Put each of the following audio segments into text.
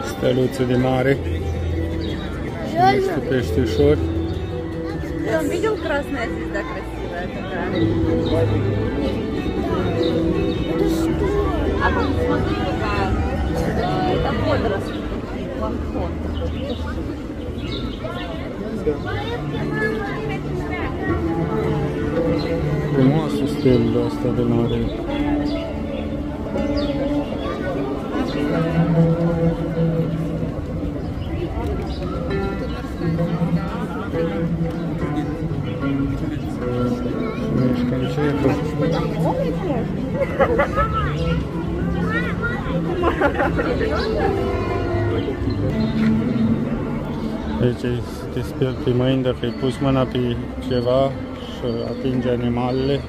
Steluțe de mare. Și niște peștișori. Он видел красная звезда красивая такая? А вот смотри, какая. Это водоросль. Планктон. Frumoasă stelă asta de mare. Mișcă încetul. Deci te speli pe mâini dacă ai pus mâna pe ceva și atinge animalele.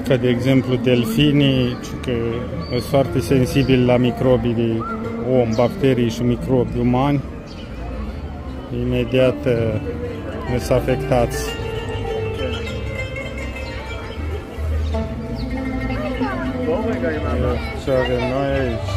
Ca de exemplu delfinii, că sunt foarte sensibili la microbii de om, bacterii și microbi umani. Imediat sunt afectați. Ce avem noi aici?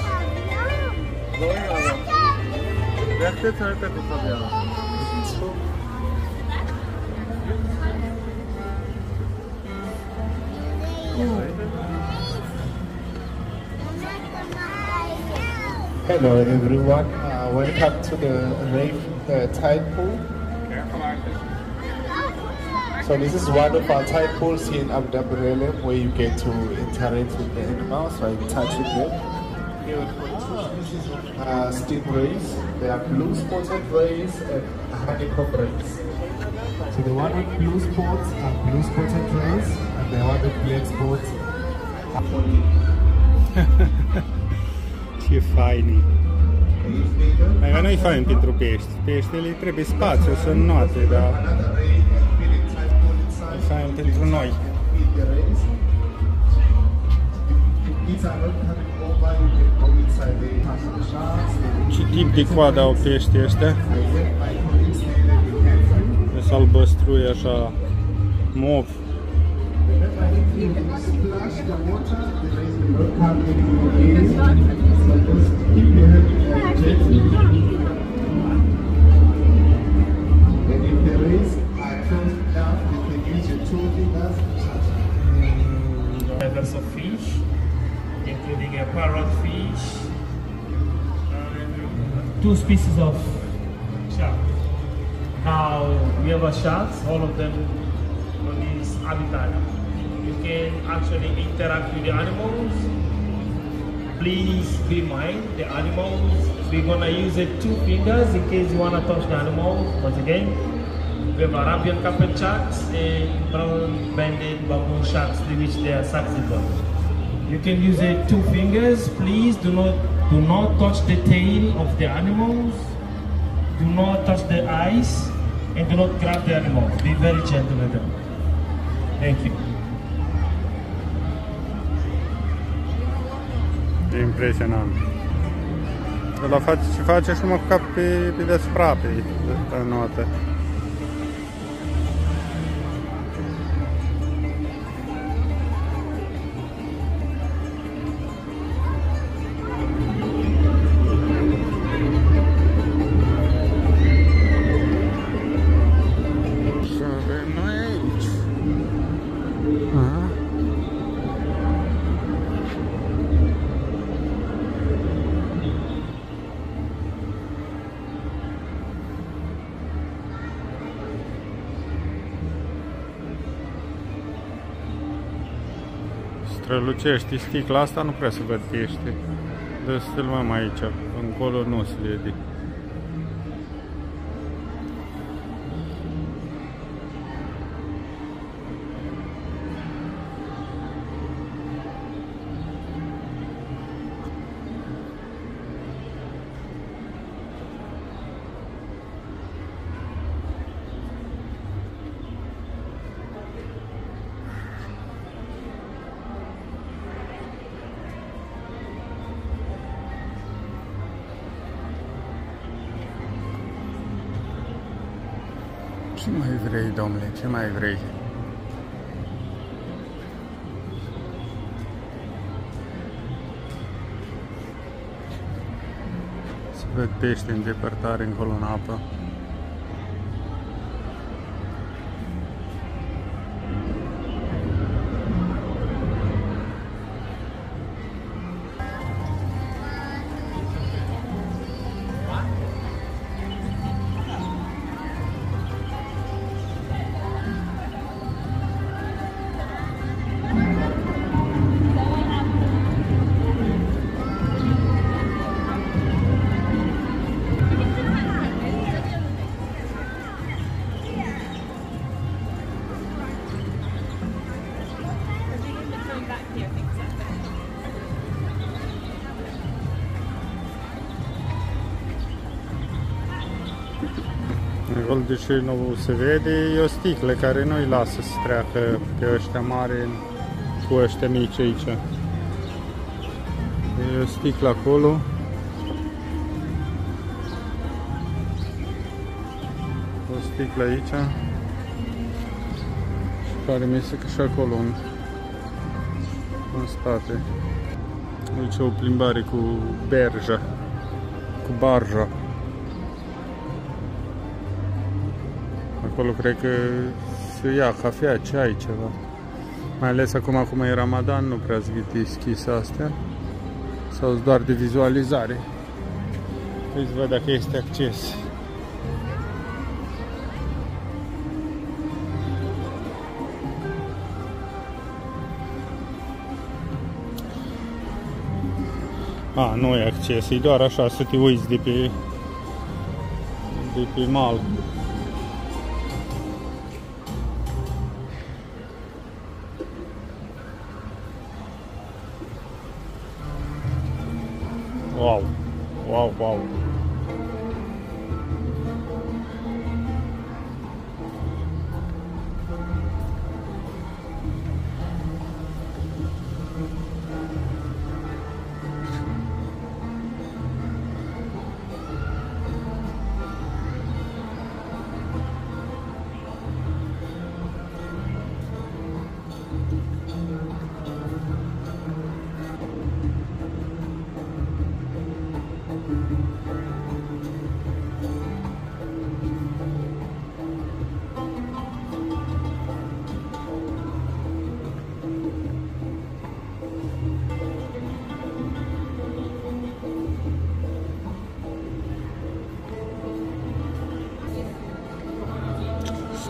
Hello everyone, welcome to the tide pool. So this is one of our tide pools here in Abu Dhabi where you get to interact with the animals, so I touch with them. Here we've got two species of stingrays. They are blue spotted rays and honeycomb rays. So the one with blue spots are blue spotted rays and the one with black spots are Ce faini! Dar nu-i fain pentru pești. Peștele trebuie spațiu, sunt note, dar e fain pentru noi. Ce tip de coadă au peștii ăștia? Sunt albăstrui așa, mov. Types of fish, including a parrotfish, two species of shark. Now we have sharks, all of them on this habitat. You can actually interact with the animals. Please be mind the animals. We're gonna use it 2 fingers in case you wanna touch the animal. Once again, we have Arabian carpet sharks and brown banded baboon sharks, which they are saxifrage. You can use it 2 fingers. Please do not touch the tail of the animals. Do not touch the eyes, and do not grab the animals. Be very gentle with them. Thank you. E impresionant. Ăla face ce face și mă cap pe deasupra pe notă. Strălucește sticla asta, nu prea se văd pește. Dă să filmăm aici, încolo nu se vede. Ce mai vrei, domnule? Ce mai vrei? Se văd pește în depărtare încolo în apă. Acolo, deși nu se vede, e o sticlă care nu-i lasă să treacă pe ăștia mari cu ăștia mici aici. E o sticlă acolo. O sticlă aici. Și pare mi se că și acolo în spate. Aici o plimbare cu berja, cu barja. Acolo cred că se ia cafea, ceai, ceva. Mai ales acum cum e Ramadan, nu prea sunt deschise astea. Sau doar de vizualizare. Păi să văd dacă este acces. A, nu e acces, e doar așa să te uiți de pe mal. Wow, wow, wow.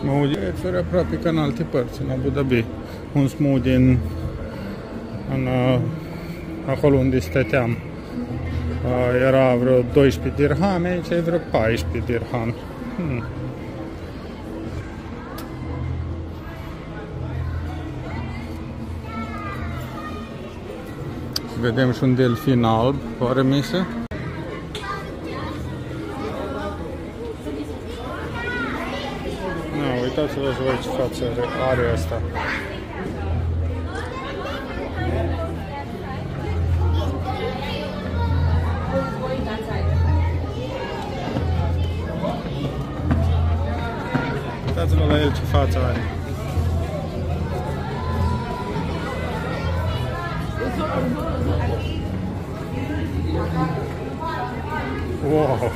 Smoothie fără aproape ca în alte părți, în Abu Dhabi. Un smoothie acolo unde stăteam era vreo 12 dirham, aici e vreo 14 dirham. Vedem și un delfin alb, oare mise? Uitați-vă și voi ce față are asta. Uitați-vă la el ce față are. Wow!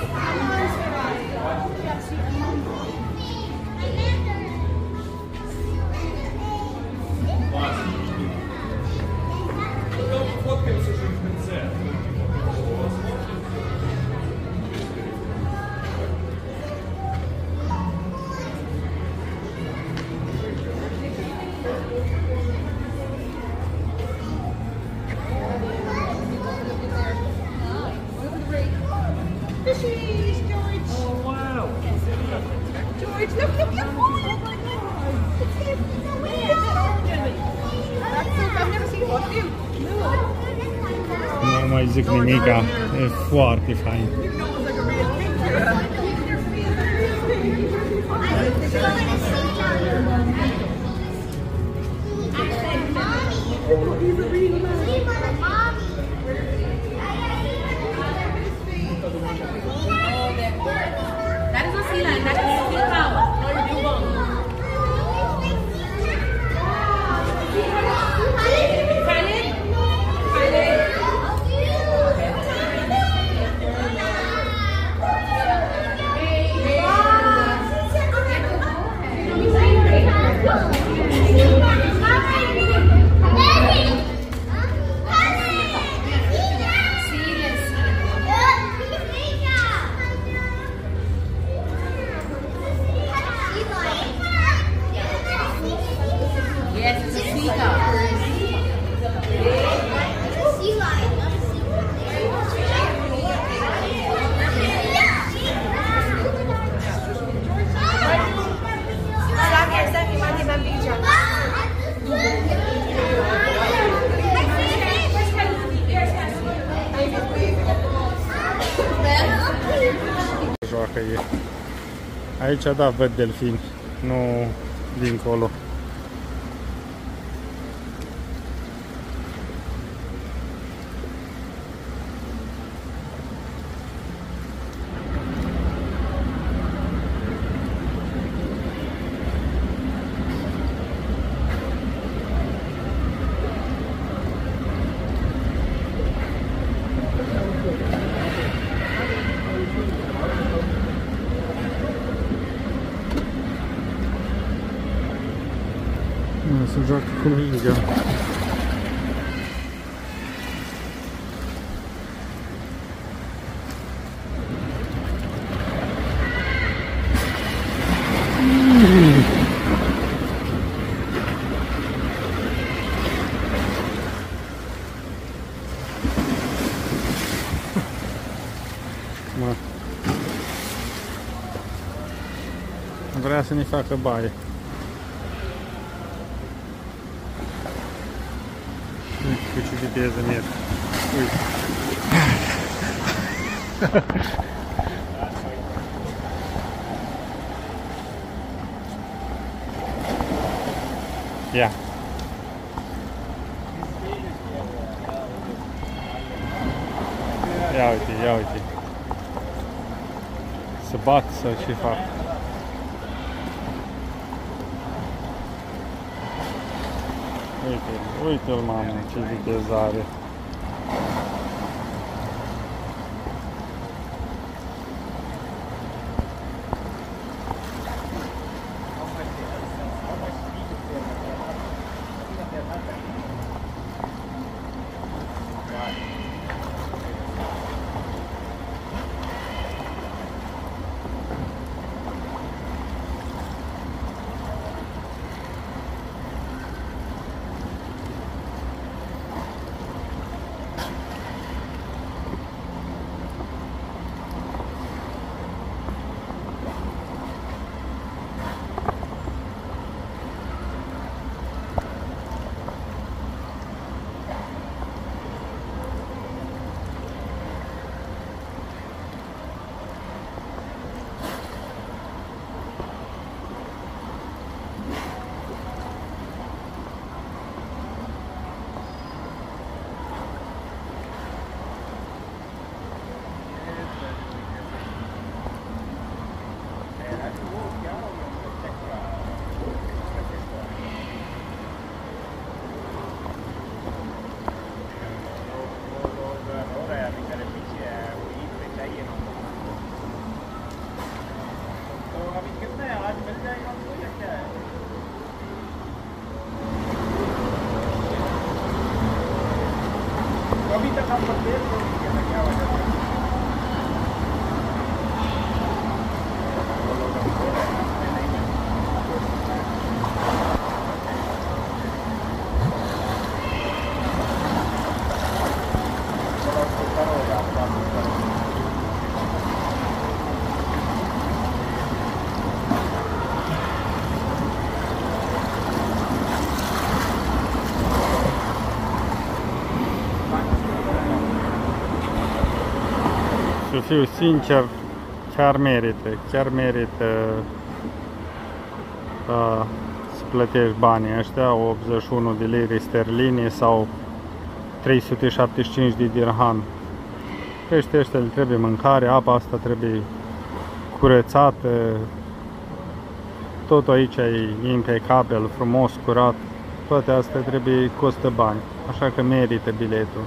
Fishies, George! Oh wow! George, look! Oh my god! It's so weird! That's so, I've never seen one of you! Nu mai zic nimica, e foarte fain. That is a sea lion, that is a sea cow. Aici, da, văd delfini, nu dincolo. Se joacă cu mingea. Vrea să ne facă baie. Cu ce viteză merg. Uite. Ia. Ia uite, ia uite. Să bat sau ce fac. Uite-l, uite-l, mamă, ce viteză are. Să fiu sincer, chiar merită să plătești banii ăștia, 81 de lire sterline sau 375 de dirham. Peștii ăștia le trebuie mâncare, apa asta trebuie curățată, totul aici e impecabil, frumos, curat, toate astea costă bani, așa că merită biletul.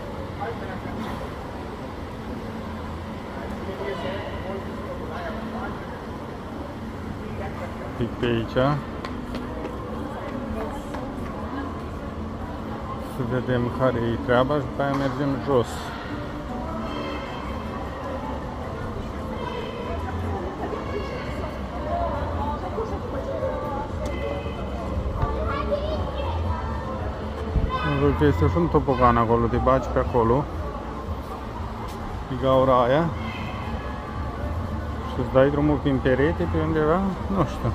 Pic pe aici să vedem care e treaba și după aia mergem jos. Văd că este și un topogan acolo, te bagi pe acolo, pe gaura aia și îți dai drumul prin perete pe undeva, nu știu.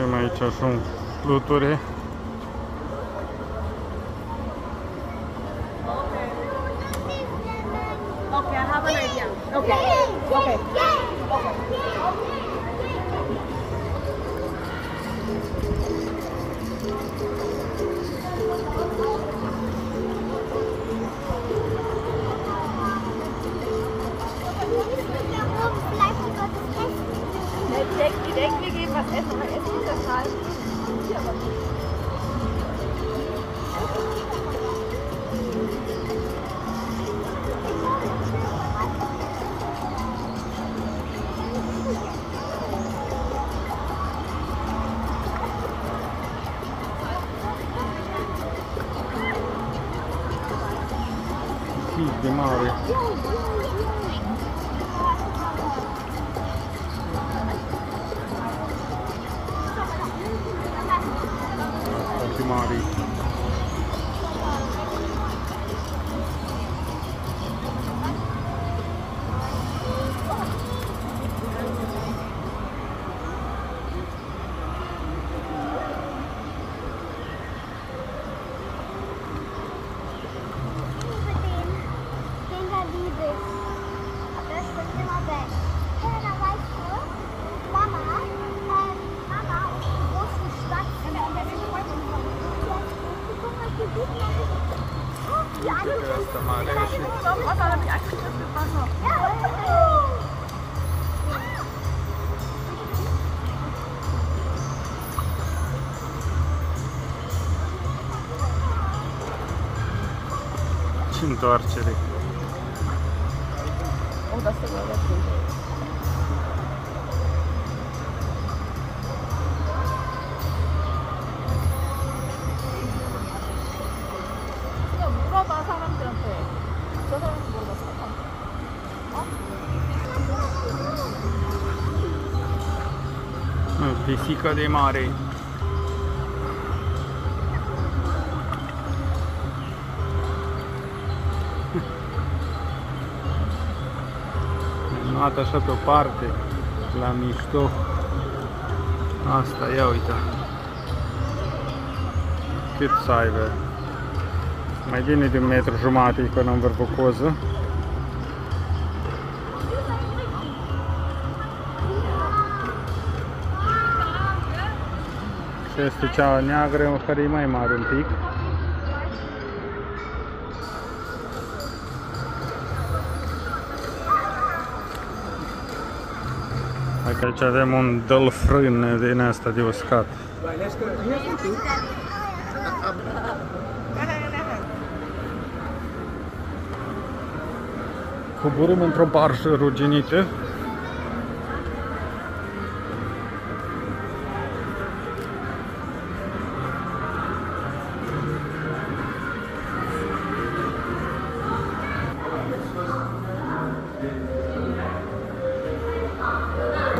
Avem aici și un fluture. Okay, I have an idea. Okay. Okay. Ich denke, wir gehen was essen, weil Essen ist das halt. Hier aber nicht. De mare. Foarte mari. Asta mare și și întoarcere. 물어봐 사람들한테. 저 사람도 물어봤어. Pisica de mare. Am luat așa pe o parte, la mișto. Asta, ia uita. Cât să aibă? Mai bine de 1,5 metri până în Vârbucoză. Și este cea neagră, care e mai mare un pic. Aici avem un dălfrân din asta de uscat. Coborâm într-o barjă ruginită.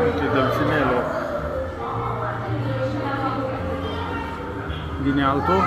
Uite delfinelul din altul.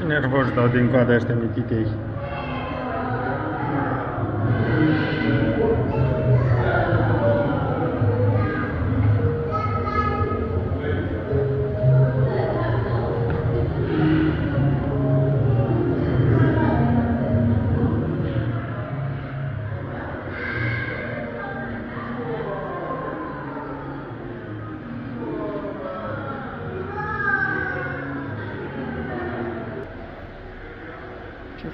Și nervoși dau din coada ăștia mititei.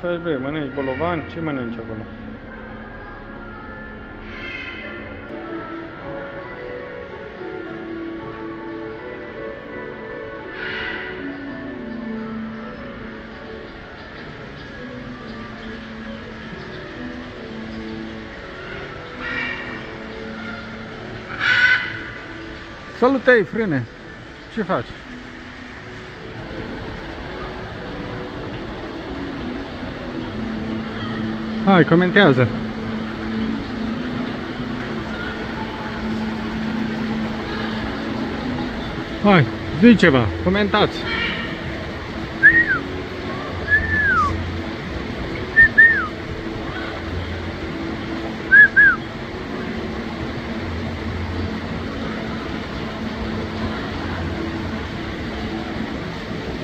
faci, bre? Mănânci bolovan? Ce mănânci acolo? Salutei, frâne! Ce faci? Hai, comentează! Hai, zi ceva, comentați!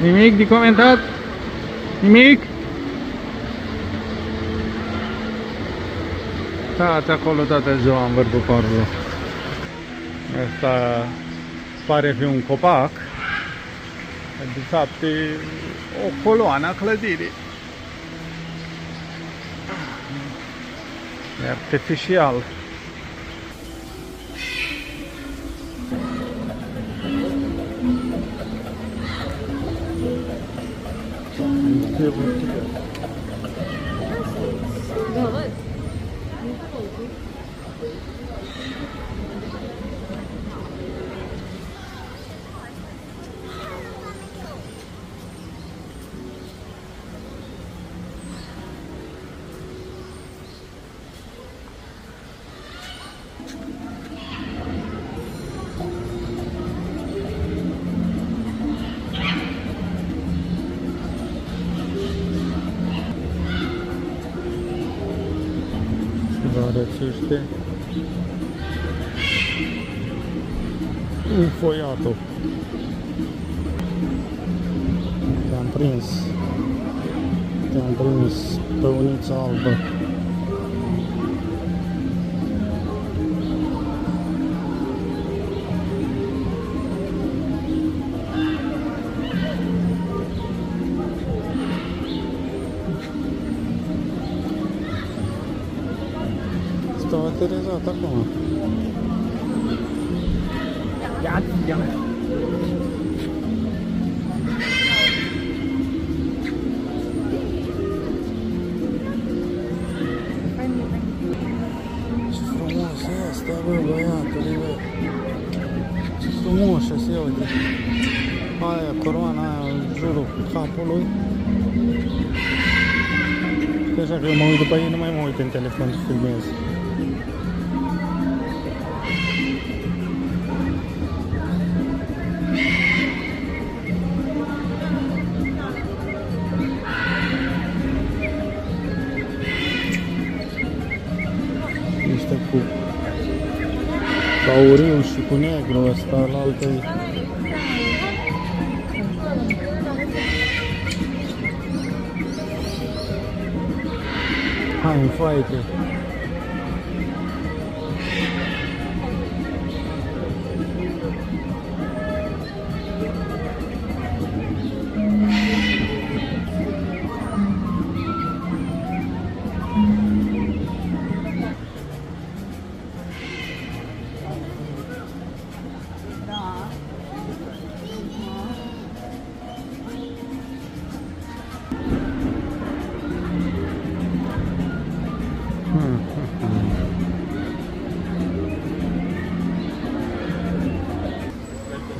Nimic de comentat? Nimic? Stați acolo toată ziua în vârful parului. Asta pare fi un copac. De fapt e o coloană a clădirii. E artificial. Răcește ufoiatul. Te-am prins pe unița albă. Stau aterizat acum. Ia. Ce frumos e asta, bă, băiatule, bă. Ce frumos e, se uite. Aia, coroana aia în jurul capului. Așa că eu mă uit după ei, nu mai mă uit în telefon să filmez. Niște cu auriu și cu negru ăsta, la altă. Hai, înfoaie-te!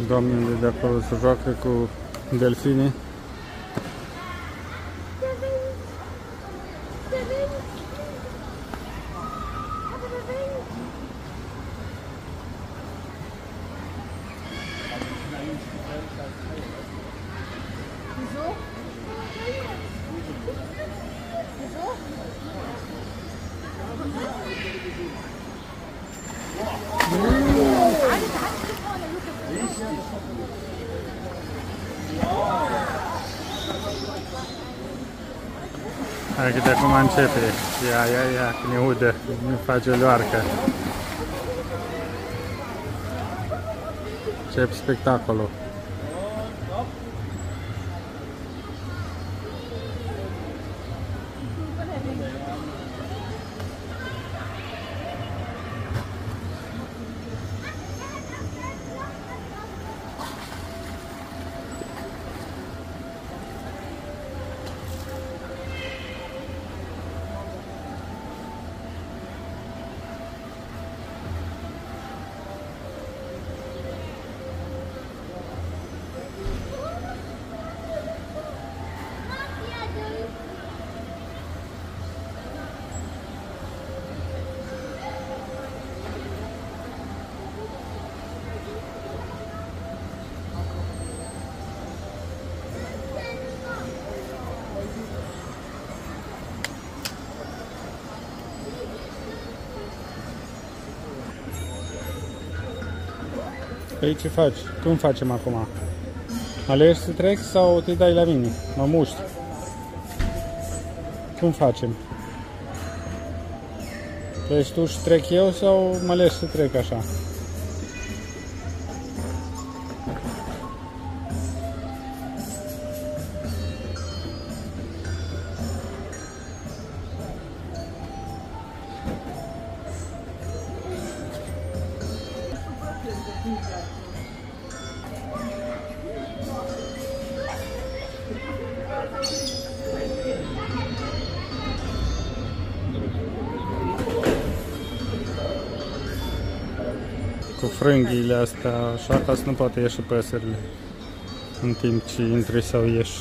Doamnele de acolo se joacă cu delfini. Hai că de acum începe. Ia, că ne udă, ne face o loarcă. Încep spectacolul. Păi ce faci? Cum facem acum? Alegi să trec sau te dai la mine? Mă muști. Cum facem? Pleci tu și trec eu sau mă lași să trec așa? Cu frânghiile astea, așa ca să nu poate ieși păsările în timp ce intri sau ieși.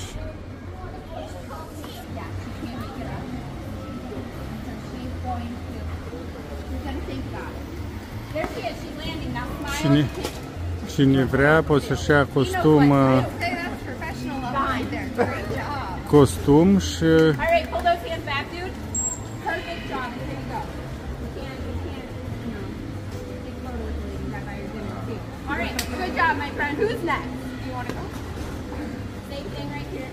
Cine vrea poate să-și ia costum, costum și... Good job, my friend. Who's next? Do you want to go? Same thing right here.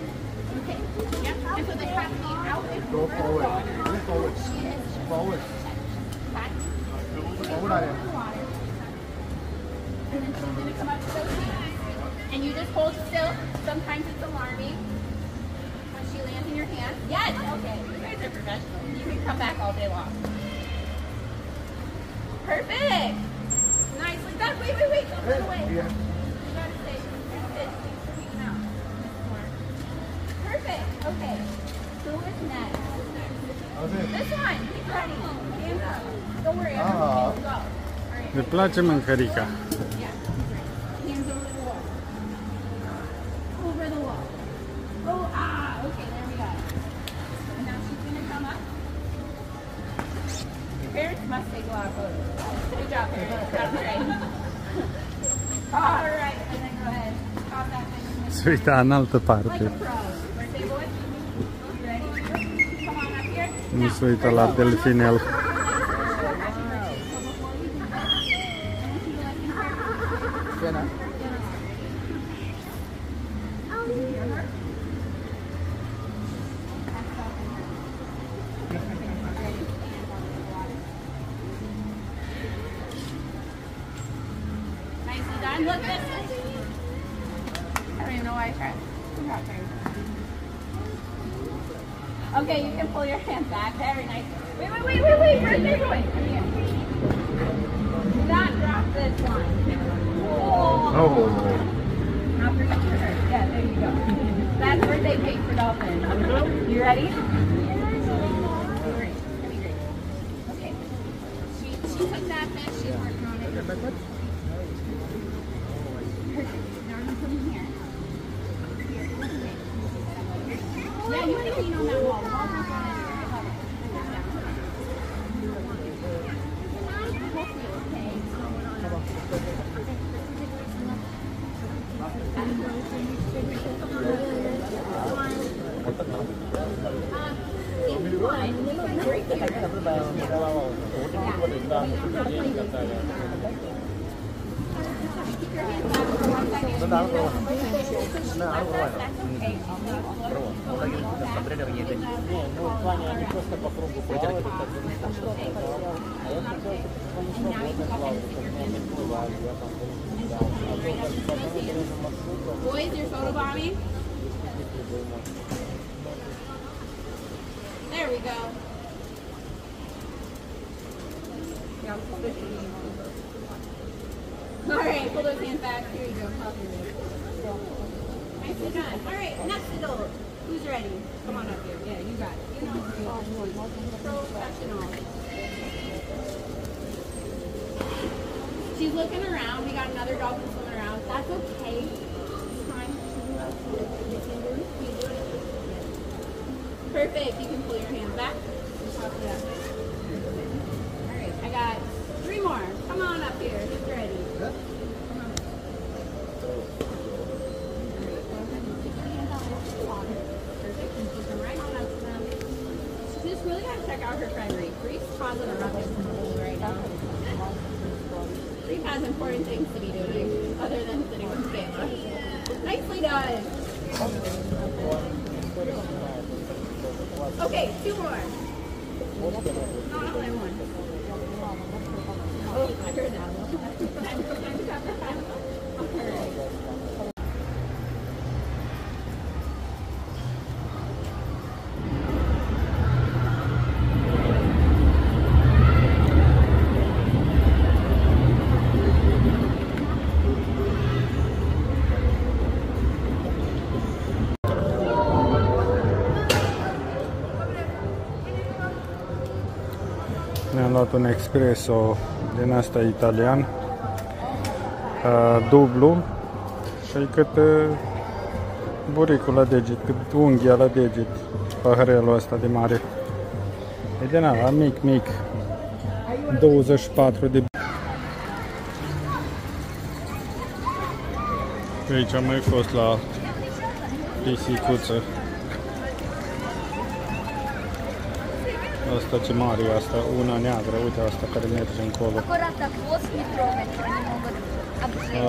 Okay. Yep. And so they have to be out and Go forward. Go forward. She is Forward. back. Forward I am. And then she's going to come up so deep. And you just hold still. Sometimes it's alarming when she lands in your hand. Yes. Okay. You guys are professionals. You can come back all day long. Perfect. Nicely done. Wait. Don't run away. Yeah. You gotta stay. Out. Perfect. Okay. So what's next? Okay. This one. Keep ready. Hands up. Don't worry. Everyone can go. All right. Ne place mâncărica. Yeah. Hands over the wall. Over the wall. Oh, ah. Okay, there we go. And now she's gonna come up. Your parents must take a lot of photos. Good job, parents. Got it right. All right, and then go ahead. Pop that thing. Se uita în altă Like a parte. pro. Birthday boy. You ready? Come on up here. Nu se uită la delfinel. Nicely done. Look this way. I don't even know why I tried. Okay, you can pull your hand back. Very nice. Wait. Birthday boy. Come here. Do not drop this one. Oh. Not for you. Yeah, there you go. That's birthday cake for Dolphin. You ready? Great. Okay. She took that fish. She's working on it. Perfect. Now you come in here. Yeah, you want to clean on that wall. The wall's not going anywhere. Boys, you're photobombing. There we go. All right, pull those hands back. Here you go. Nicely done. All right, next adult. Who's ready? Come on up here. Yeah, you got it. You know, professional. She's looking around. We got another dolphin swimming around. That's okay. It's fine. Perfect. You can pull your hands back. Alright, I got 3 more. Come on up here. Who's ready? Come on. Perfect. And keep them right on up to them. She just really got to check out her friend Reef. Reef's causing a ruckus in the pool right now. Reef has important things to be doing. He does. Okay, 2 more. Not all at once. Oh, I heard that. Ne-am luat un espresso din asta italian, dublu, și cât buricul la deget, cât unghia la deget, paharelul ăsta de mare. E din ala, mic, 24 de... Aici am mai fost la pisicuță. Asta ce mare e asta, una neagră, uite asta care merge încolo.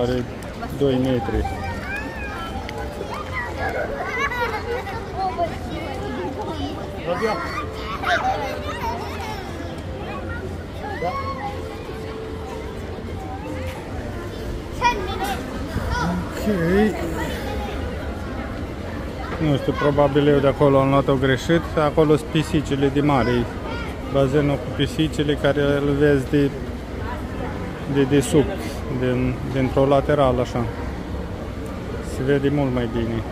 Are 2 metri. Ok. Nu știu, probabil eu de acolo am luat-o greșit. Acolo sunt pisicile de mare. Bazenul cu pisicile care îl vezi de desubt, dintr-o laterală așa. Se vede mult mai bine.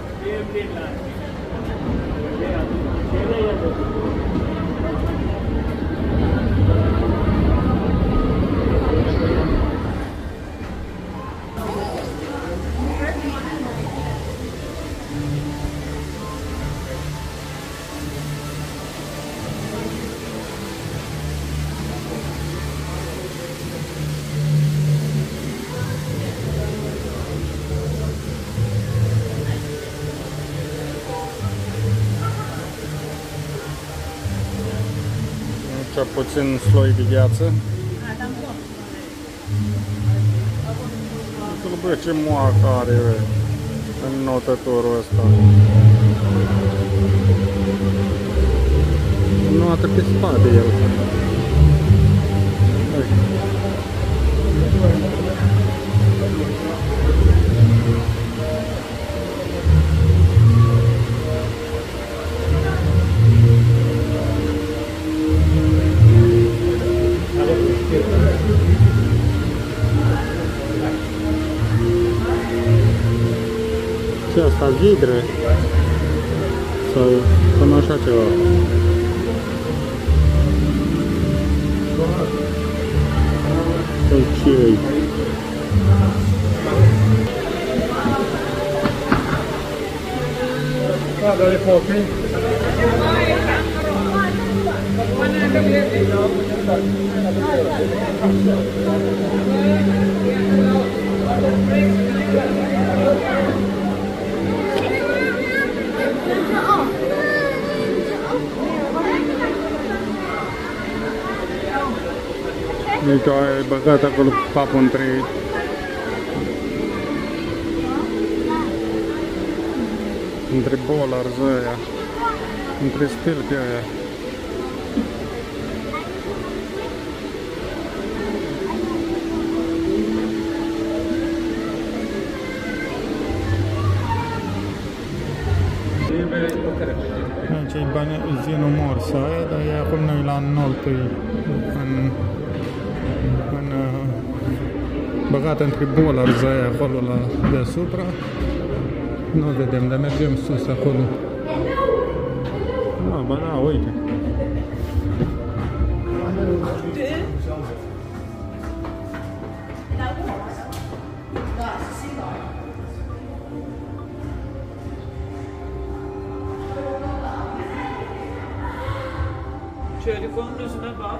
Puțin sloi de gheață. Bă, ce moacă are în notătorul ăsta. Notă pe spate el. Ce asta, vidre? Sau cam așa ceva? Sau ce-i? Da, dar e foc, Uite, ai băgat acolo papul între bolarzi ăia, între stâlpi ăia. Aici e benzinul morsa aia, dar e acum noi la înaltui, băgat între bolarzi aia acolo la deasupra. Nu vedem, dar mergem sus acolo. Da, bă, da, uite. Telefonun üstüne bak.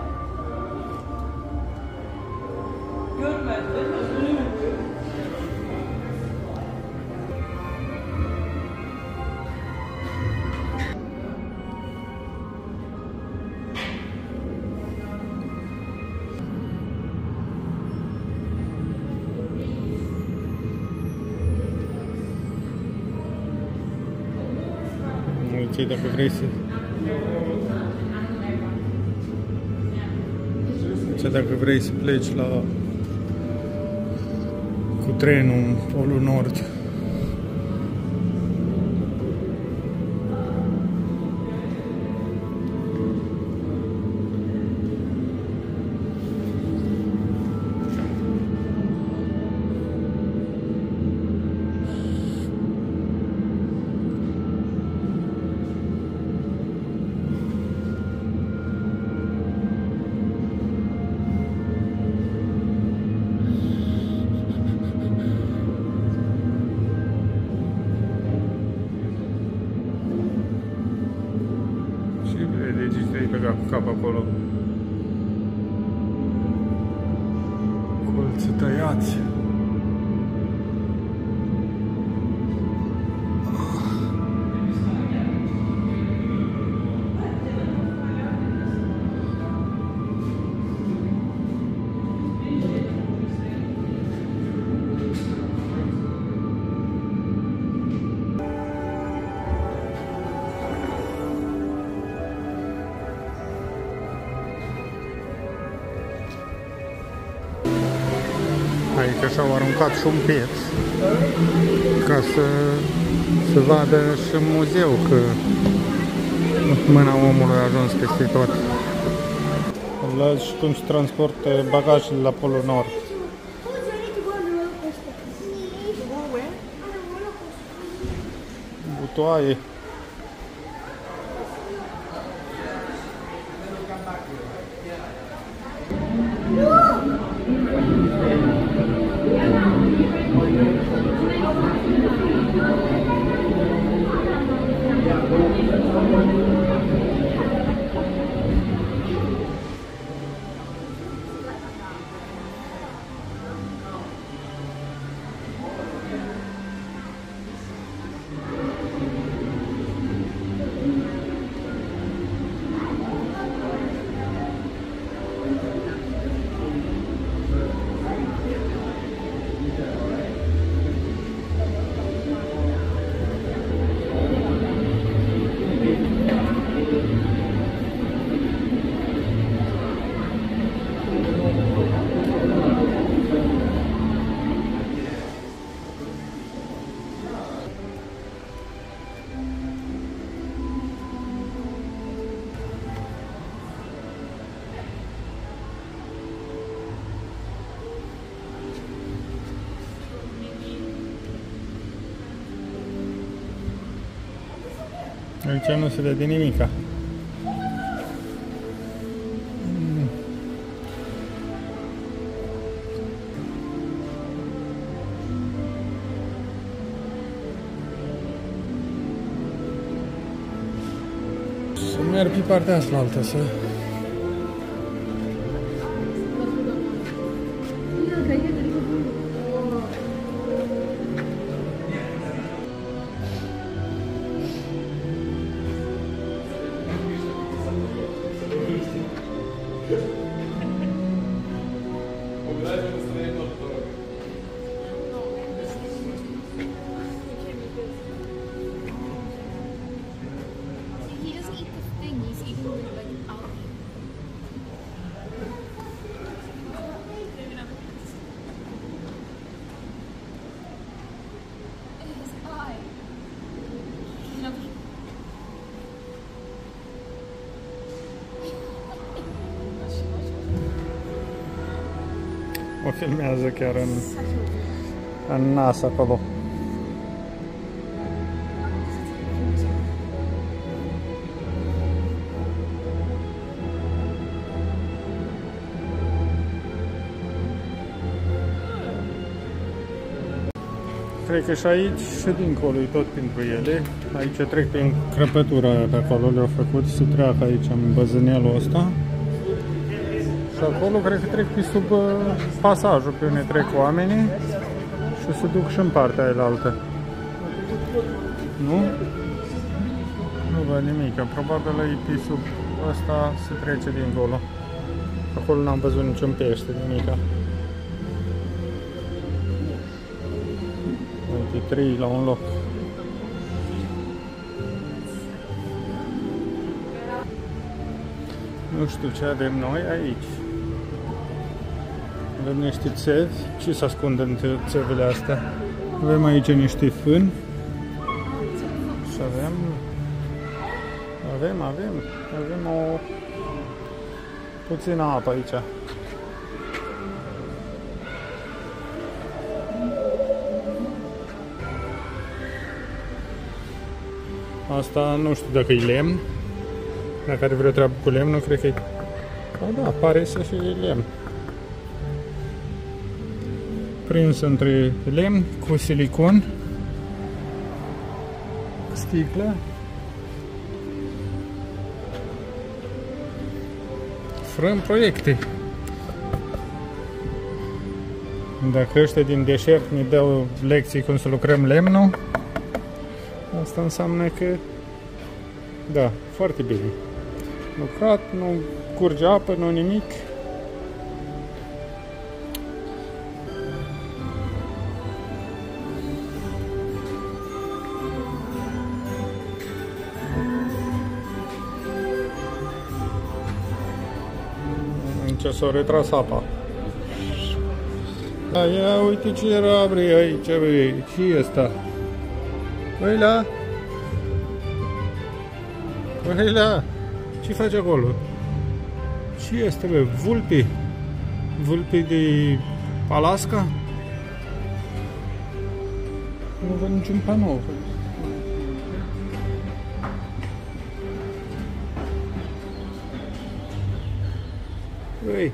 Görmedin, özünü mü? Ok, dacă vrei să... Dacă vrei să pleci cu trenul în Polul Nord. Cu cap acolo. Colți tăiați. Aici și-au aruncat și un pieț ca să vadă și în muzeu că mâna omului a ajuns peste tot. Văd și cum se transportă bagajele la Polul Nord. Butoaie. Aici nu se vede nimica. Să merg pe partea asta altă, să... O filmează chiar în nas acolo. Cred că și aici și dincolo e tot pentru ele. Aici trec prin crăpătura aia pe acolo, le-au făcut să treacă aici în băzânelul ăsta. Și acolo cred că trec pe sub pasajul pe unde trec oamenii și se duc și în partea aia altă. Nu? Nu văd nimic, probabil e pe sub ăsta se trece dincolo. Acolo n-am văzut niciun pește, nimica. Uite, 3 la un loc. Nu știu ce avem noi aici. Avem niște țevi. Ce se ascunde între țevile astea? Avem aici niște fâni. Și avem o puțină apă aici. Asta nu știu dacă e lemn. Dacă are vreo treabă cu lemn, nu cred că e... Da, pare să fie lemn. Prins între lemn cu silicon. Sticlă. Frâm proiecte. Dacă ăștia din deșert ne dau lecții cum să lucrăm lemnul, asta înseamnă că, da, foarte bine. Lucrat, nu curge apă, nu nimic. Ce s-a retras apa. Da, ia uite ce era, bre, aici, bre, ce e ăsta? Băi la! Băi la! Ce faci acolo? Ce este, bă? Vulpi? Vulpi de Alaska? Nu văd niciun panou. Băi!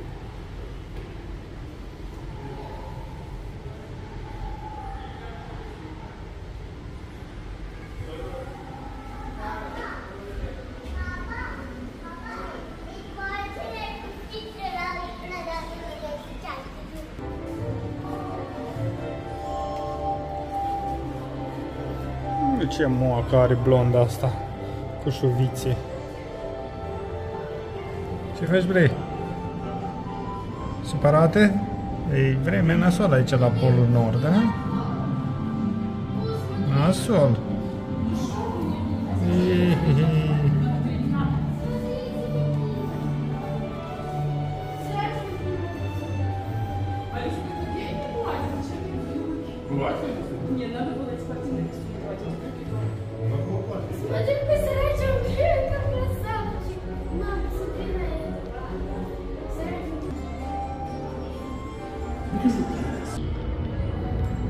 Ce moacă are blonda asta cu șuvițe. Ce faci, bre? Supărate? E vreme nasol aici la Polul Nord, da? Nasol.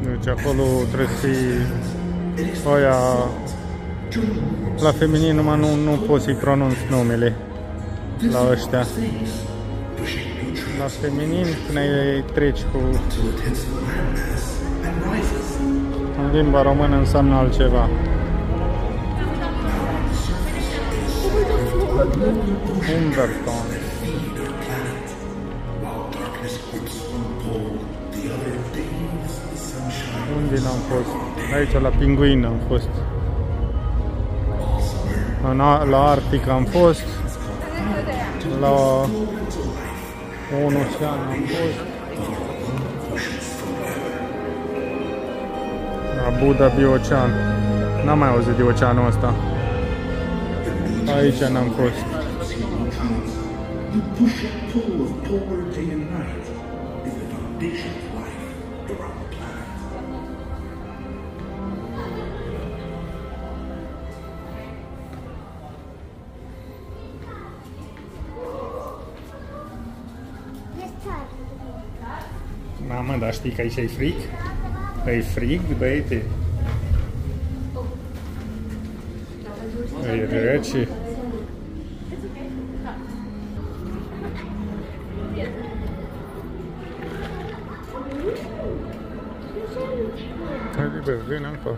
Deci acolo trebuie să fii oia la feminin, numai nu poți să-i pronunț numele la ăștia. La feminin până îi treci cu... În limba română înseamnă altceva. Humberton. Unde n-am fost? Aici la Pinguin am fost. La Arctic am fost. La un ocean am fost. La Abu Dhabi Ocean. N-am mai auzit de oceanul ăsta. Aici n-am fost. Mamă, dar știi că aici e frig? E frig, băiete. E rece. Haide, bă, vine încă.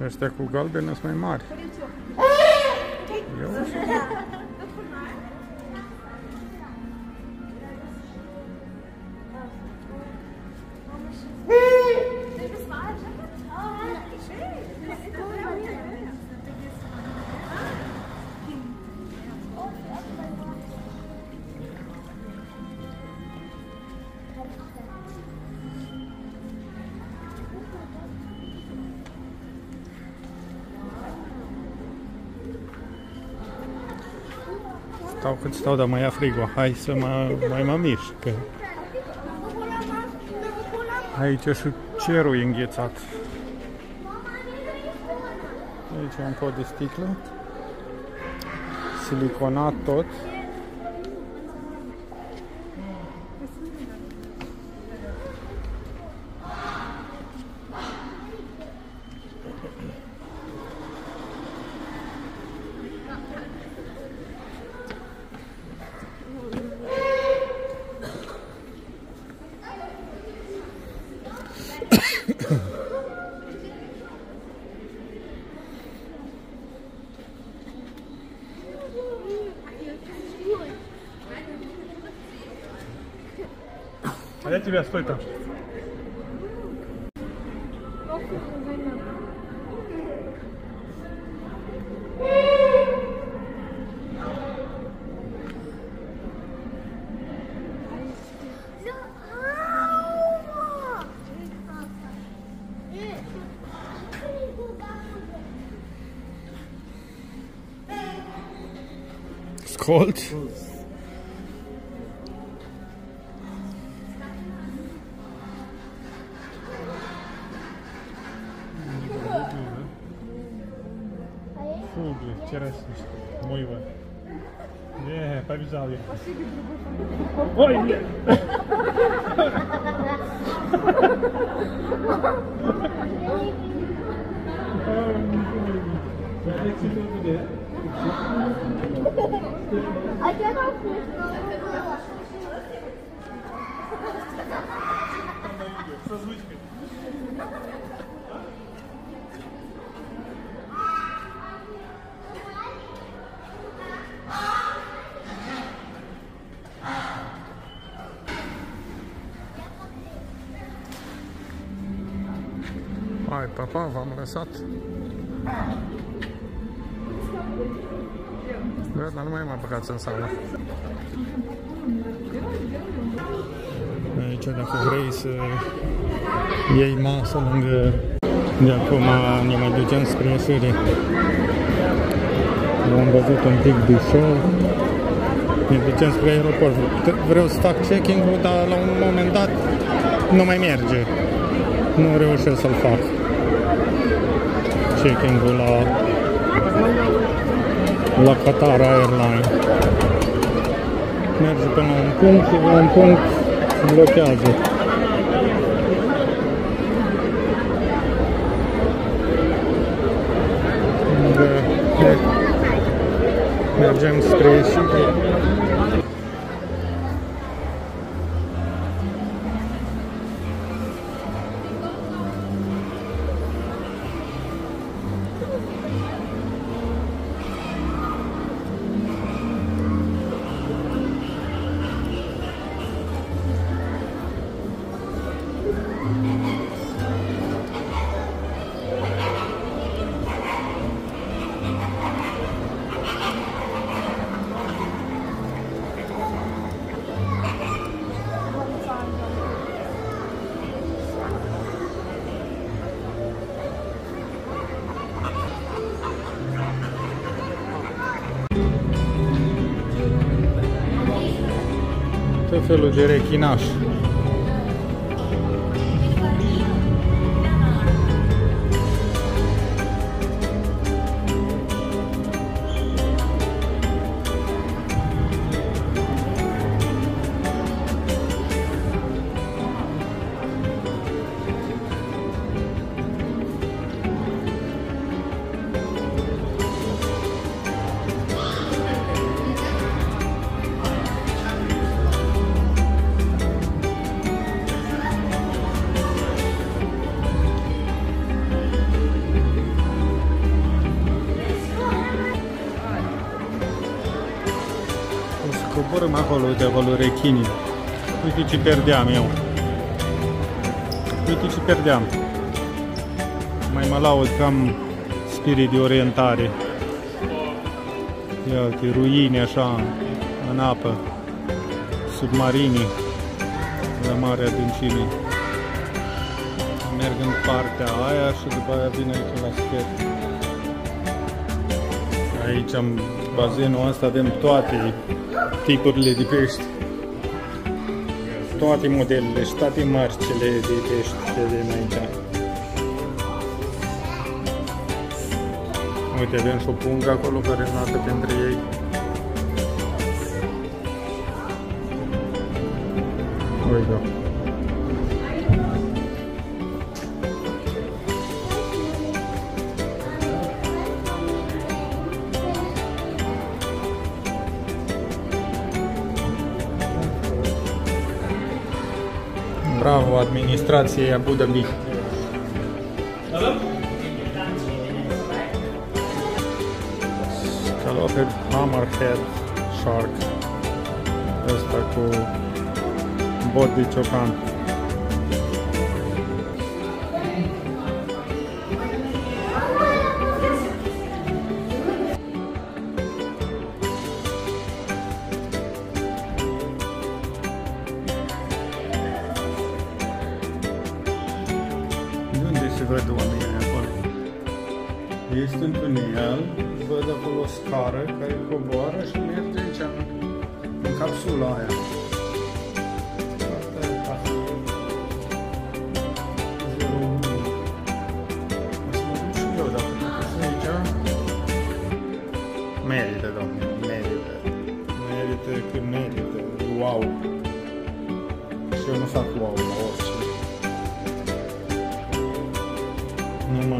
Ăștia cu galben sunt mai mari. Eu? Stau cât stau, dar mă ia frigul. Hai să mă mișc. Că aici și cerul e înghețat. Aici e un pot de sticlă. Siliconat tot. А я тебя, стой там. It's cold. Фу, блин, вчера слышал. Мой его. Не, побежал я. Ой, нет. Hai, papa, v-am lăsat. Dar nu mai mă băgați în sală. Aici, dacă vrei să iei masă lângă... De acum ne mai ducem spre Sârie. Am văzut un pic Buzău. Ne ducem spre aeroport. Vreau să fac checking-ul, dar la un moment dat nu mai merge. Nu reușesc să-l fac. Checking-ul la Qatar Airlines. Merge până la un punct și la un punct blochează. Mergem spre Siria. Tot felul de rechinaș. Coborâm acolo, uite acolo rechinii. Uite ce perdeam eu. Uite ce perdeam. Mai mă laud că am spirit de orientare. Ia uite, ruine așa, în apă. Submarini. La mare adâncime. Merg în partea aia și după aia vin aici la spet. Aici, în bazinul ăsta, avem toate tipurile de pești. Toate modelele și toate mărcile de pești le avem aici. Uite, avem și o pungă acolo care înaltă pentru ei. Uite. Bravo administrației Abu Dhabi. Scalloped hammerhead shark. Ăsta cu bot de ciocan. Se văd oamenii acolo. Este un tunel, văd acolo o scară care coboară și merge aici în capsula aia. Asta e casa. 01. O să mă duc și eu dacă mă duc aici. Merită, domnule, merită. Merită că merită. Wow! Și eu nu fac wow la orice. Nu mă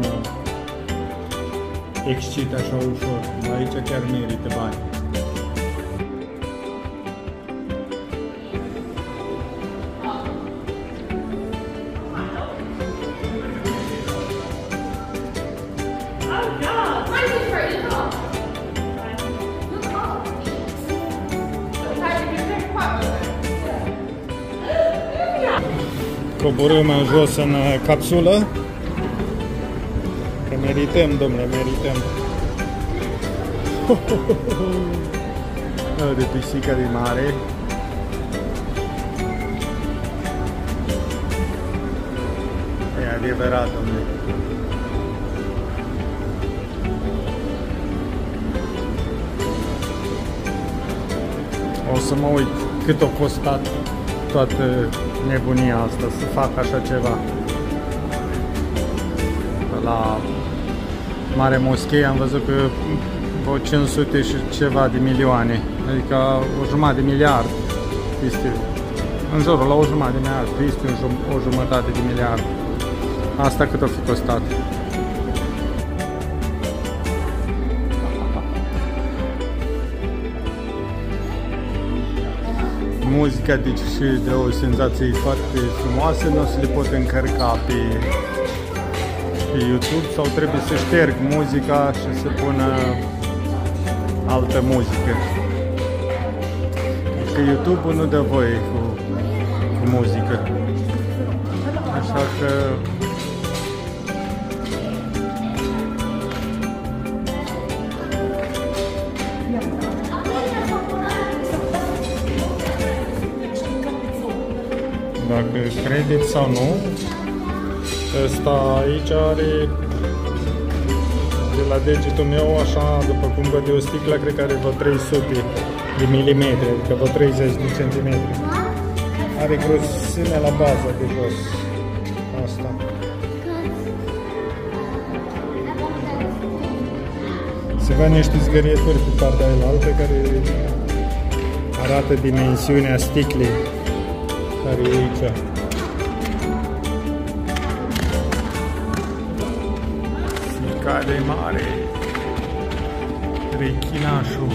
excit așa ușor, aici chiar merită bani. Coborâm în jos în capsulă. Că merităm, domnule, merităm. De pisică de mare. E adevărat, domnule. O să mă uit cât a costat toată nebunia asta să fac așa ceva. La Mare Moschei am văzut că vreo 500 și ceva de milioane, adică o jumătate de miliard, este în jurul la o jumătate de miliard, este o jumătate de miliard. Asta cât o fi costat? Muzica deci și de o senzație foarte frumoasă, nu o să le pot încărca pe YouTube sau trebuie să șterg muzica și să pună altă muzică. Că YouTube-ul nu dă voie cu muzică. Așa că dacă credeți sau nu, ăsta aici are de la degetul meu, așa, după cum văd eu, sticla, cred că are vreo 300 de milimetri, adică vreo 30 de centimetri. Are grosimea la bază de jos. Asta. Se văd niște zgârieturi pe partea aia care arată dimensiunea sticlei care e aici. Care mare, rechinașul.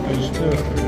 Pește ăsta.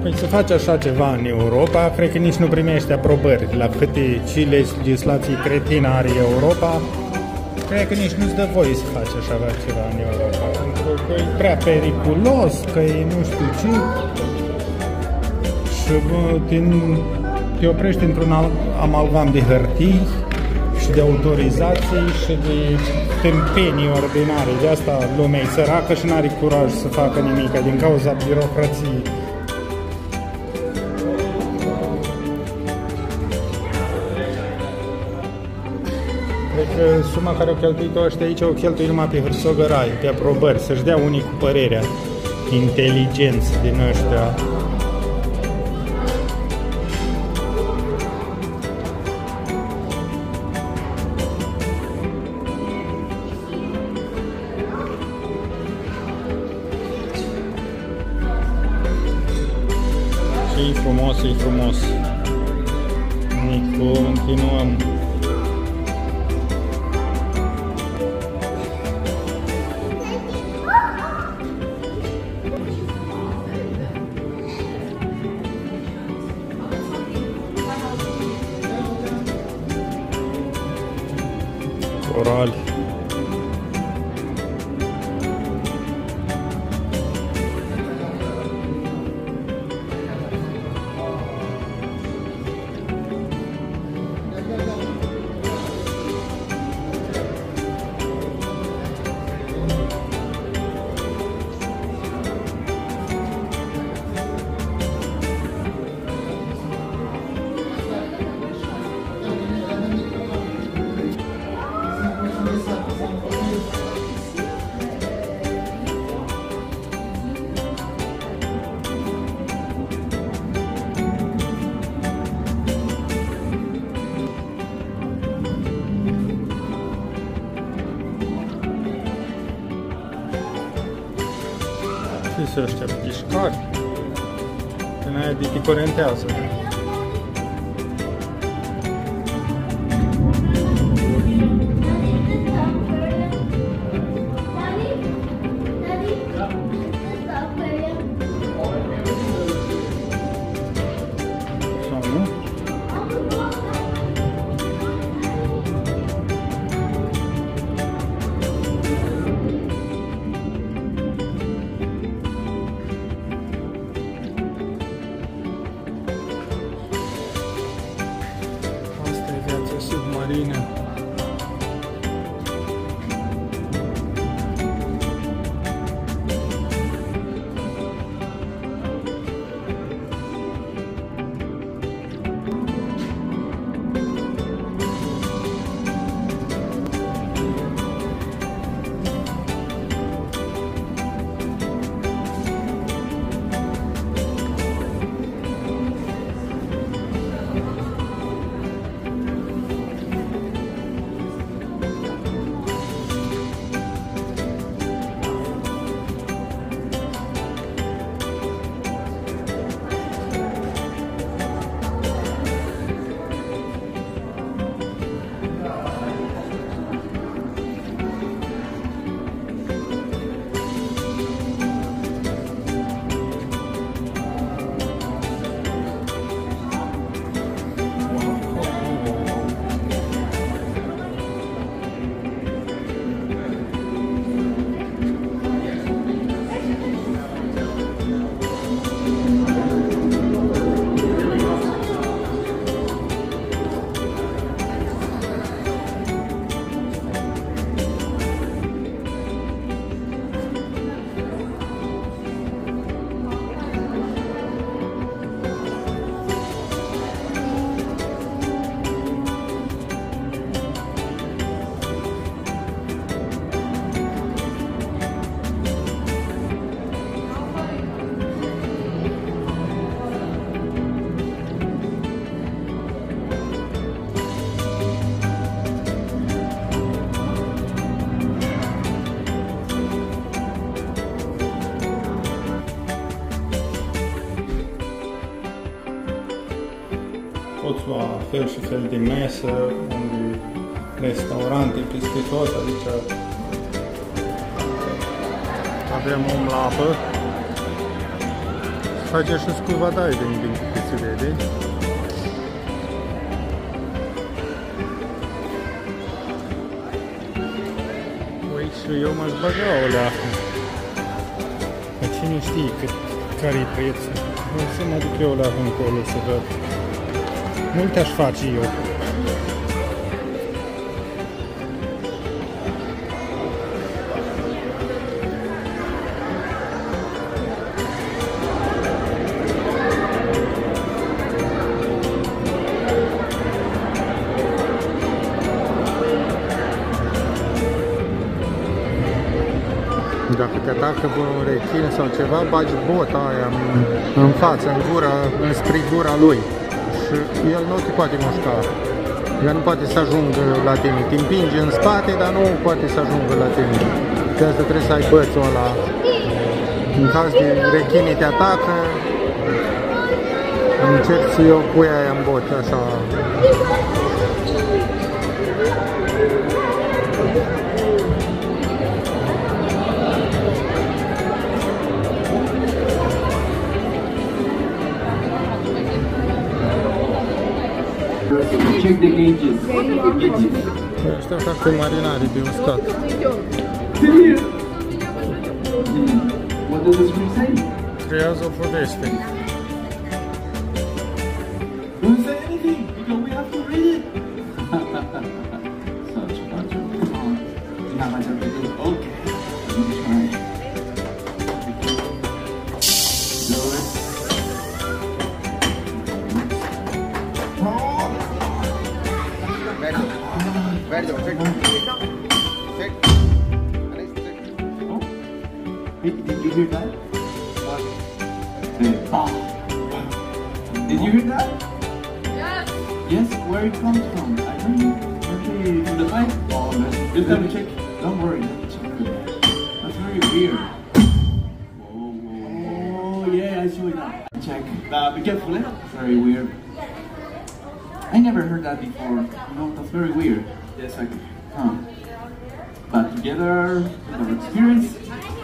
Păi să faci așa ceva în Europa, cred că nici nu primești aprobări. La câte și legislații cretină are Europa, cred că nici nu-ți dă voie să faci așa ceva în Europa. Pentru că e prea periculos, că e nu știu ce. Și te oprești într-un amalgam de hârtii și de autorizații și de tâmpenii ordinare. De asta lumea e săracă și n-are curaj să facă nimic din cauza birocrației. Cred că suma care o cheltuit-o ăștia aici o cheltuit numai pe hârsogărai, pe aprobări, să-și dea unii cu părerea, inteligenți din ăștia. Și frumos, e frumos. Ne continuăm. Corali. Ce sunt ăștia? Pișcari? Din aia de te curentează. Sau nu? Submarină. Poți lua fel și fel de mesă unde restaurante peste tot, adică avem om la apă. Face și scuva din câte se vede. Ui, și eu m-aș băga o leacă. Dar cine știe care-i prețul? O să mă duc eu o leacă încolo să văd. Multe aș face eu. Dacă te atacă un rechin sau ceva, bagi bota aia în față, în gură, înspre gura lui. Și el nu te poate mușca. El nu poate să ajungă la tine. Te împinge în spate, dar nu poate să ajungă la tine. De asta trebuie să ai bățul ăla. În caz de rechinii te atacă, încerci să eu pui aia în bote, așa. Check the gauges. Ăștia fac pe marinari de uscat. What does the screen say? Creează o poveste. Don't say anything because we have to read it. Such a bunch of fun. You have my job to do. Okay. Let me try. Do it. Very good. Check. Oh. Hey, did you hear that? Oh. Did you hear that? Yes. Yes, where it comes from? I don't know. Okay, in the pipe? Oh, let me check. Don't worry, let me check. That's very weird. Oh, yeah, I saw it now. Check. Be careful, eh? Very weird. I never heard that before. No, that's very weird. Yes, I can. Huh. But together, with our experience,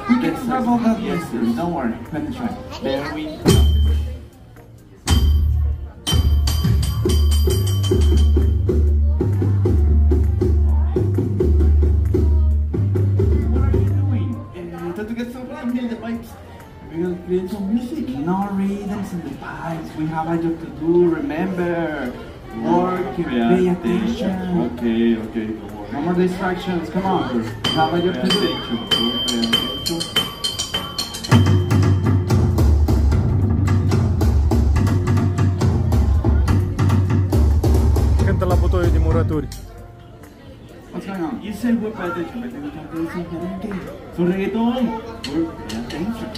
we can solve all that. Yes, don't worry. Let me try. There we go. To get some rhythm in the pipes, we will create some music. No rhythms in the pipes. We have a job to do. Remember, work and pay attention. Okay. No more distractions. Come on. We have a job to do. Cântă la butoiul de murături. What's going on? You said we're pay attention, but then we can play some merengue. So reggaeton. We're pay attention.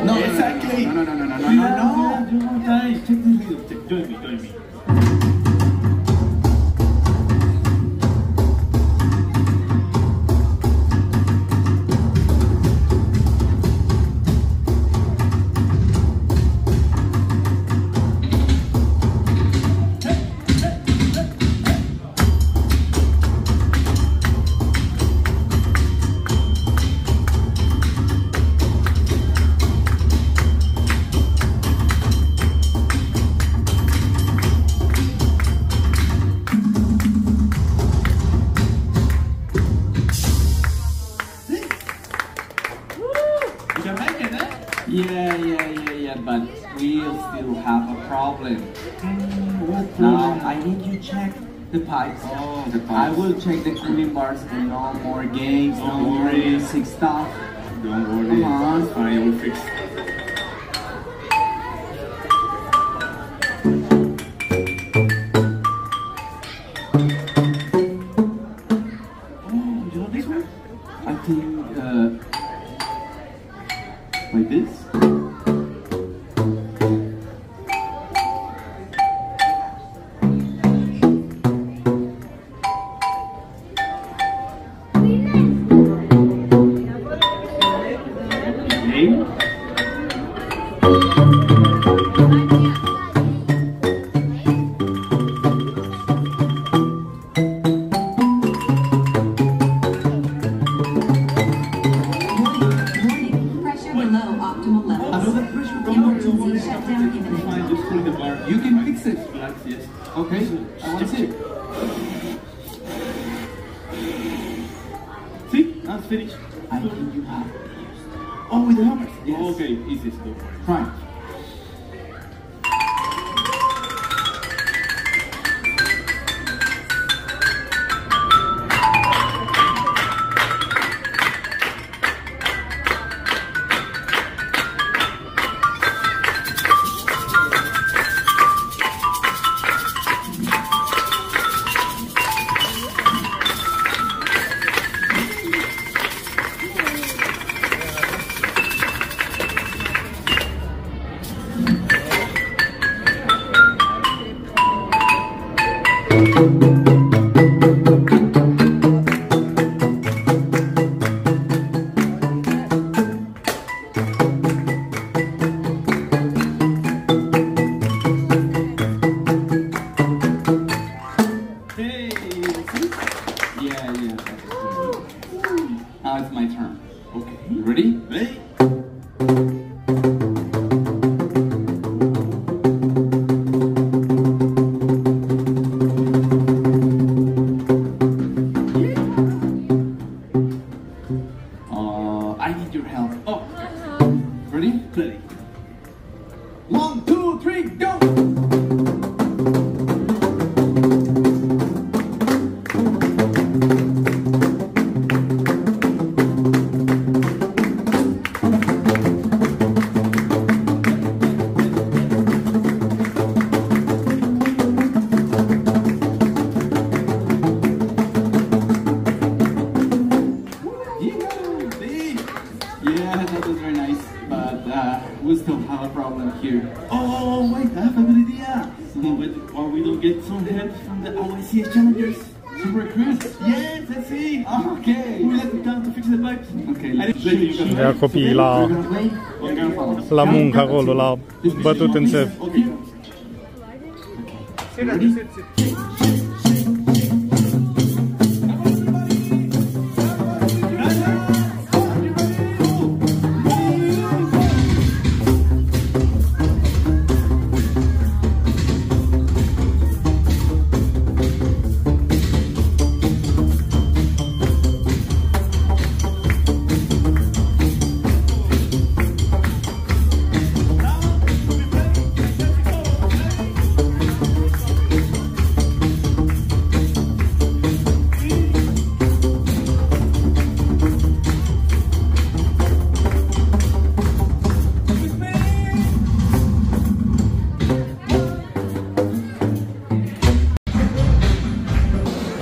No, exactly. No. Do more time. Check the rhythm. Join me. Yeah, but we'll still have a problem. What now, I need you to check the pipes. Oh, the pipes. I will check the cooling bars and no more games, no more music stuff. Don't worry. Come on. I will fix. Oh, you know this one? I think, like this? That's finished. I think you have used. Oh, with the hammers. Yes. Okay, easy to do. Right. Now it's my turn. Okay, you ready? Ready? I need your help. Oh, ready? Ready. 1, 2, 3, go! Yeah, that was very nice, but we still have a problem here. Oh, wait, I have a good idea. Why we don't get some help from the OICS challengers? Some recruits? Yes, let's see. Okay. We let them come to fix the pipes. Okay, let's see. Ia copiii la muncă acolo, la bătut în țevi.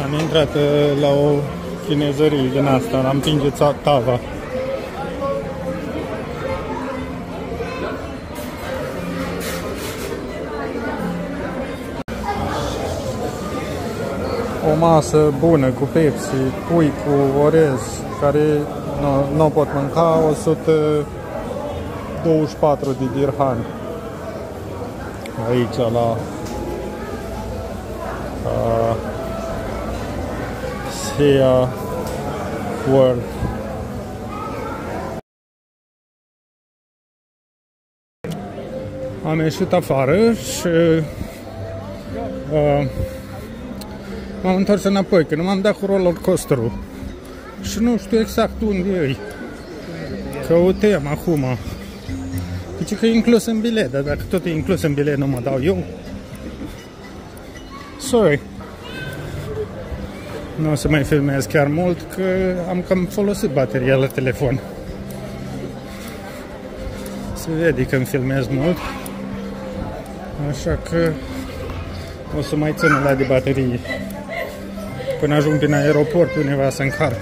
Am intrat la o chinezărie din asta, am împinge tava. O masă bună cu Pepsi, pui cu orez, care nu pot mânca, 124 de dirhami. Aici la Sia World. Am ieșit afară și m-am întors înapoi, că nu m-am dat cu roller coaster-ul și nu știu exact unde e. Căutăm acum. Zice că e inclus în bilet, dar dacă tot e inclus în bilet, nu mă dau eu. Sorry. Nu o să mai filmez chiar mult, că am cam folosit bateria la telefon. Se vede că îmi filmez mult. Așa că o să mai țin la de baterie până ajung din aeroport undeva să încarc.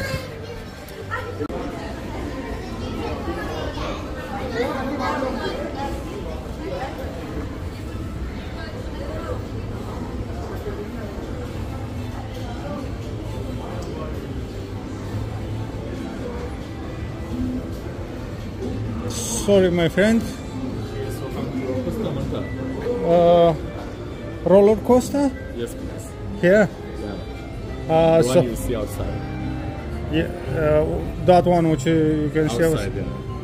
Sorry, my friend. Roller coaster? Yes, please. Here? Yeah. The So, one you see outside. yeah, that one which you can see. Outside,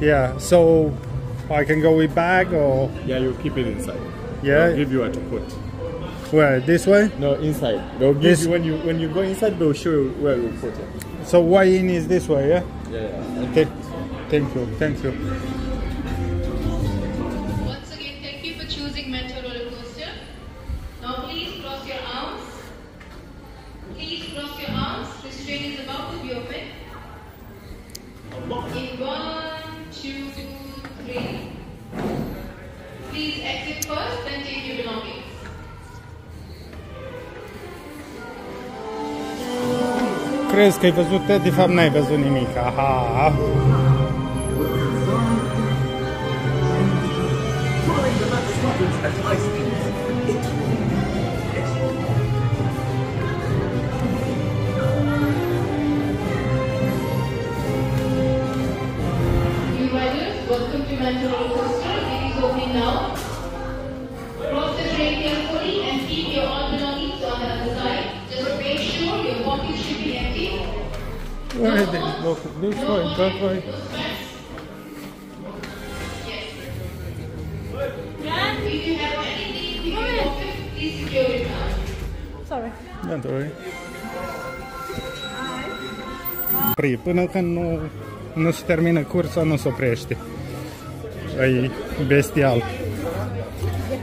Yeah. So I can go with bag or? Yeah, you keep it inside. Yeah. I'll give you where to put. Where? This way? No, inside. They'll give you when you go inside. They'll show you where you put it. So way in is this way, yeah? Yeah. Okay. Thank you. Thank you. Once again, thank you for choosing Metro roller coaster. Now please cross your arms. Please cross your arms. This train is about to be open. In 1, 2, 3. Please exit first, then take your belongings. Crezi că ai văzut, de fapt n-ai văzut nimic. Aha. Welcome to Metro roller coaster. It is opening now. Cross the train carefully and keep your all belongings on the other side. Just make sure your pockets should be empty. Where are they? Look, this way, that way. Yes. And if you have anything in your pocket, please secure it now. Sorry. Don't worry. Până când nu se termină cursa, nu se oprește. E bestial.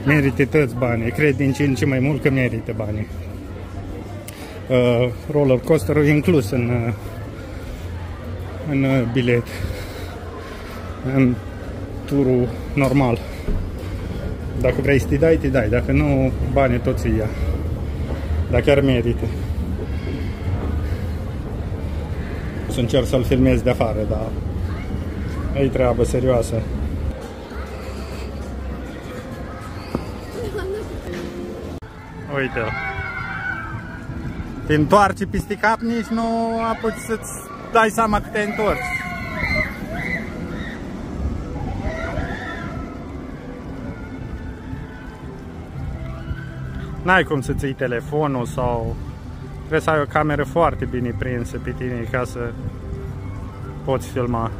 Merită toți banii. Cred din ce în ce mai mult că merită banii. Roller coasterul e inclus în bilet. În turul normal. Dacă vrei să te dai, te dai. Dacă nu, banii toți îi ia. Dar chiar merită. O să încerc să-l filmez de afară, dar e treabă serioasă. Uite-l. Te întoarce peste cap, nici nu apuci să-ți dai seama că te-ai întors. N-ai cum să-ți iei telefonul sau... Trebuie să ai o cameră foarte bine prinsă pe tine ca să poți filma.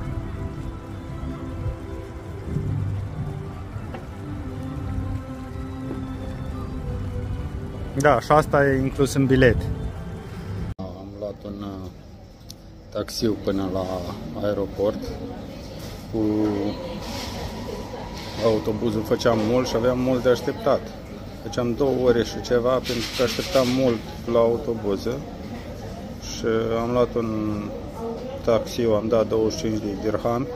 Da, și asta e inclus în bilet. Am luat un taxiu până la aeroport. Cu autobuzul făceam mult și aveam mult de așteptat. Făceam 2 ore și ceva pentru că așteptam mult la autobuză. Și am luat un taxiu, am dat 25 de dirham.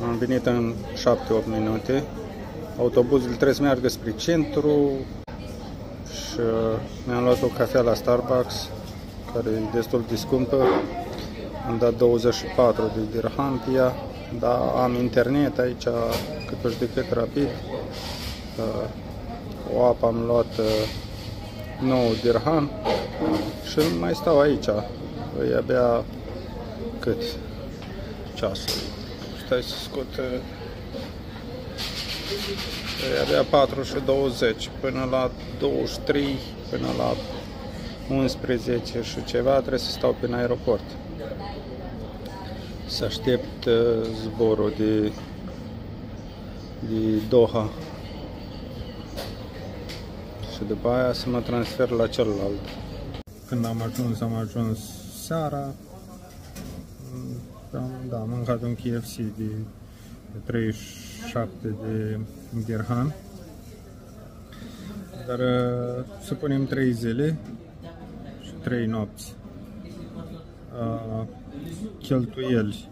Am venit în 7-8 minute. Autobuzul trebuie să meargă spre centru și mi-am luat o cafea la Starbucks, care e destul de scumpă. Am dat 24 de dirham pe ea, dar am internet aici cât și de cât rapid. O apă am luat 9 dirham și mai stau aici. E abia cât ceasul. Stai să scot. E abia 4 și 20 până la 23, până la 11 și ceva trebuie să stau prin aeroport. Să aștept zborul de Doha. Și după aia să mă transfer la celălalt. Când am ajuns seara. Am mâncat un KFC de 37 de dirham. Dar să punem 3 zile și 3 nopți. Cheltuieli.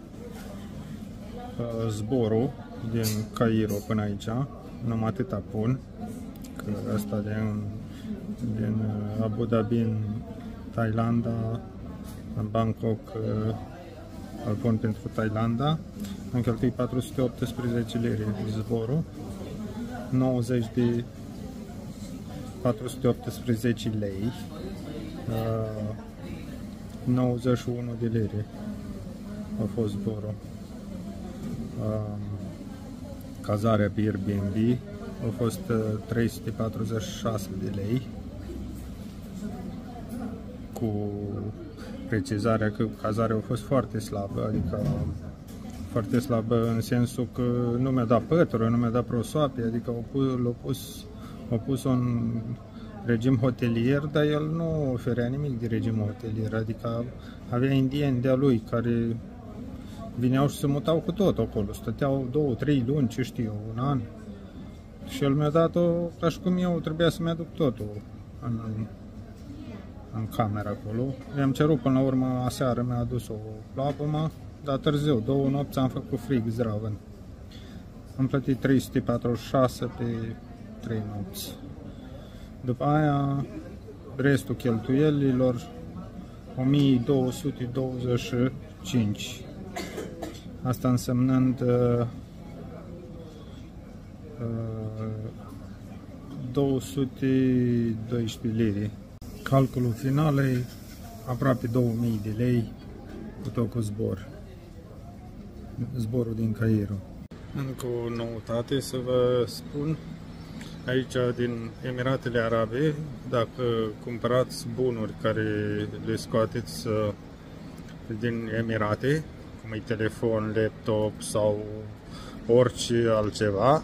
Zborul din Cairo până aici, numai atâta pun. Că asta din Abu Dhabi în Thailanda, în Bangkok, îl pun pentru Thailanda. Am cheltuit 418 lire zborul, 90 de 418 lei, 91 de lire a fost zborul. Cazarea pe Airbnb a fost 346 de lei, cu precizarea că cazarea a fost foarte slabă, adică foarte slabă în sensul că nu mi-a dat pătură, nu mi-a dat prosoape, adică l-au pus a pus un regim hotelier, dar el nu oferea nimic de regim hotelier, adică avea indieni de-a lui care vineau și se mutau cu tot acolo, stăteau 2-3 luni, ce știu, un an. Și el mi-a dat-o ca și cum eu trebuia să-mi aduc totul în cameră acolo. I-am cerut până la urmă, aseară mi-a adus o plapumă, dar târziu, 2 nopți am făcut frig zdravăn. Am plătit 346 pe 3 nopți. După aia, restul cheltuielilor, 1225. Asta însemnând 212 lire. Calculul final e aproape 2000 de lei cu tot cu zborul din Cairo. Încă o noutate să vă spun, aici din Emiratele Arabe, dacă cumpărați bunuri care le scoateți din Emirate, cum e telefon, laptop sau orice altceva,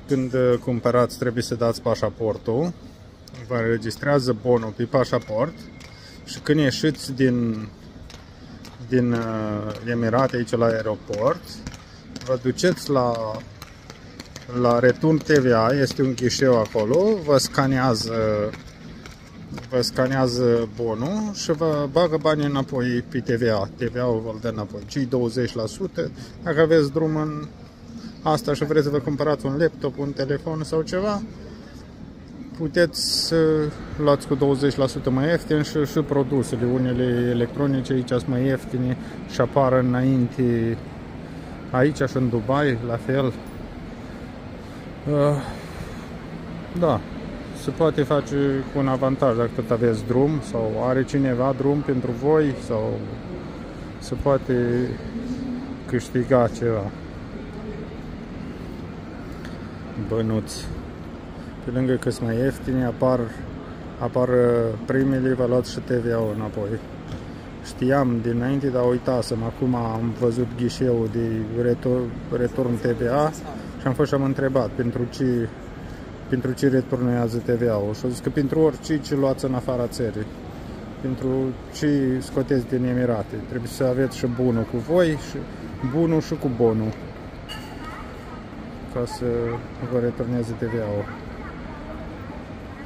când cumpărați trebuie să dați pașaportul, vă înregistrează bonul pe pașaport și când ieșiți din Emirate aici la aeroport, vă duceți la Return TVA, este un ghișeu acolo, vă scanează bonul și vă bagă banii înapoi pe TVA. TVA-ul vă dă înapoi, cei 20%. Dacă aveți drum în asta și vreți să vă cumpărați un laptop, un telefon sau ceva, puteți să luați cu 20% mai ieftin și produsele. Unele electronice aici sunt mai ieftine și apar înainte aici și în Dubai, la fel. Da, se poate face cu un avantaj dacă tot aveți drum sau are cineva drum pentru voi sau se poate câștiga ceva. Bănuți. Pe lângă că sunt mai ieftine, apar primele, vă luați și TVA-ul înapoi. Știam dinainte, dar uitasem. Acum am văzut ghișeul de return TVA și am fost și am întrebat pentru ce returnează TVA-ul. Și au zis că pentru orice ce luați în afara țării, pentru ce scoteți din Emirate. Trebuie să aveți și bunul cu voi, și bunul și cu bonul, ca să vă returneze TVA-ul.